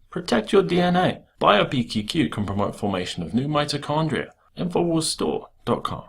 Protect your DNA. BioPQQ can promote formation of new mitochondria. Infowarsstore.com.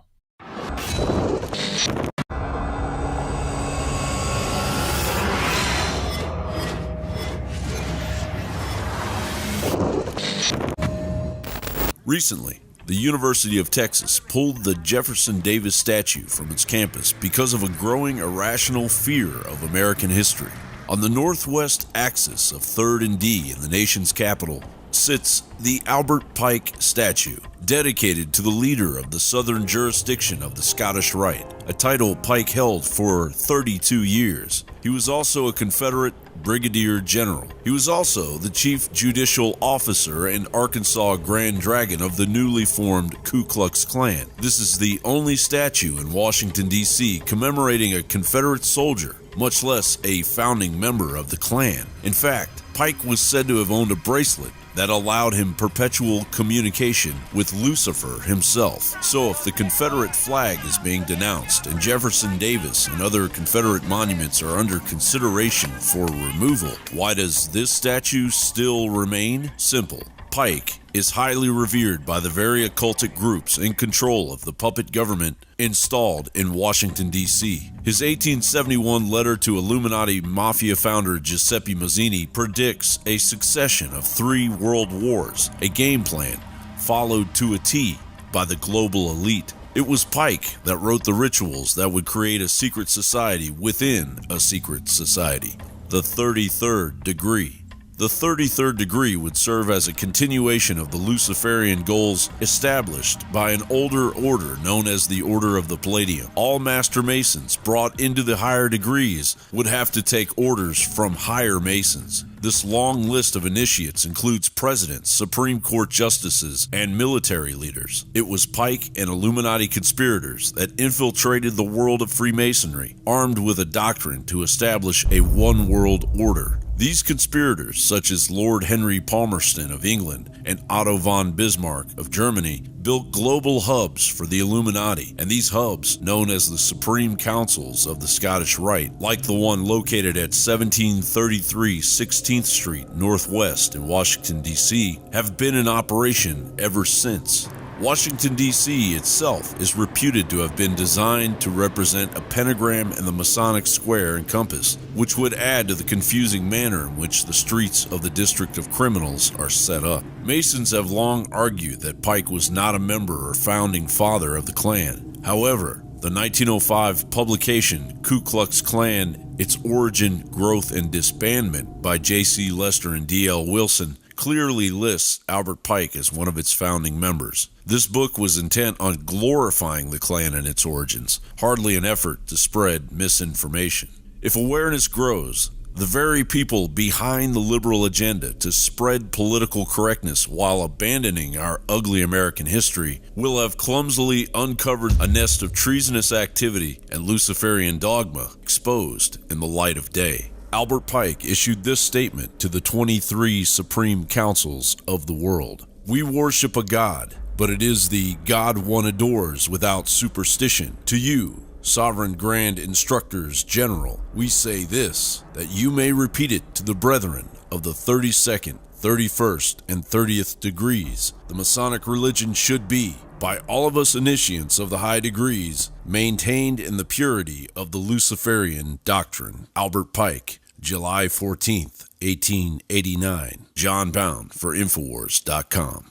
Recently, the University of Texas pulled the Jefferson Davis statue from its campus because of a growing irrational fear of American history. On the northwest axis of 3rd and D in the nation's capital sits the Albert Pike statue, dedicated to the leader of the southern jurisdiction of the Scottish Rite, a title Pike held for 32 years. He was also a Confederate brigadier general. He was also the chief judicial officer and Arkansas Grand Dragon of the newly formed Ku Klux Klan. This is the only statue in Washington, D.C. commemorating a Confederate soldier, much less a founding member of the Klan. In fact, Pike was said to have owned a bracelet that allowed him perpetual communication with Lucifer himself. So if the Confederate flag is being denounced and Jefferson Davis and other Confederate monuments are under consideration for removal, why does this statue still remain? Simple. Pike is highly revered by the very occultic groups in control of the puppet government installed in Washington, D.C. His 1871 letter to Illuminati mafia founder Giuseppe Mazzini predicts a succession of 3 world wars, a game plan followed to a T by the global elite. It was Pike that wrote the rituals that would create a secret society within a secret society, the 33rd degree. The 33rd degree would serve as a continuation of the Luciferian goals established by an older order known as the Order of the Palladium. All Master Masons brought into the higher degrees would have to take orders from higher Masons. This long list of initiates includes presidents, Supreme Court justices, and military leaders. It was Pike and Illuminati conspirators that infiltrated the world of Freemasonry, armed with a doctrine to establish a one-world order. These conspirators, such as Lord Henry Palmerston of England and Otto von Bismarck of Germany, built global hubs for the Illuminati, and these hubs, known as the Supreme Councils of the Scottish Rite, like the one located at 1733 16th Street Northwest in Washington, D.C., have been in operation ever since. Washington, D.C. itself is reputed to have been designed to represent a pentagram and the Masonic square and compass, which would add to the confusing manner in which the streets of the District of Criminals are set up. Masons have long argued that Pike was not a member or founding father of the Klan. However, the 1905 publication Ku Klux Klan, Its Origin, Growth, and Disbandment by J.C. Lester and D.L. Wilson clearly lists Albert Pike as one of its founding members. This book was intent on glorifying the Klan and its origins, hardly an effort to spread misinformation. If awareness grows, the very people behind the liberal agenda to spread political correctness while abandoning our ugly American history will have clumsily uncovered a nest of treasonous activity and Luciferian dogma exposed in the light of day. Albert Pike issued this statement to the 23 Supreme Councils of the world. We worship a God, but it is the God one adores without superstition. To you, Sovereign Grand Instructors General, we say this, that you may repeat it to the brethren of the 32nd, 31st, and 30th degrees. The Masonic religion should be, by all of us initiates of the high degrees, maintained in the purity of the Luciferian doctrine. Albert Pike, July 14th, 1889. John Bound for Infowars.com.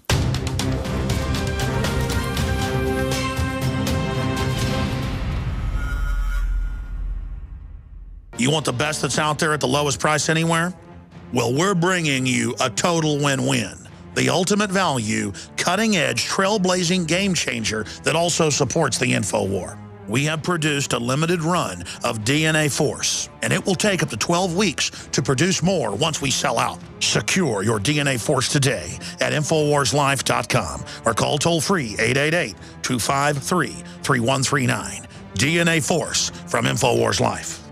You want the best that's out there at the lowest price anywhere? Well, we're bringing you a total win-win. The ultimate value, cutting-edge, trailblazing game changer that also supports the InfoWar. We have produced a limited run of DNA Force, and it will take up to 12 weeks to produce more once we sell out. Secure your DNA Force today at InfoWarsLife.com or call toll-free 888-253-3139. DNA Force from InfoWars Life.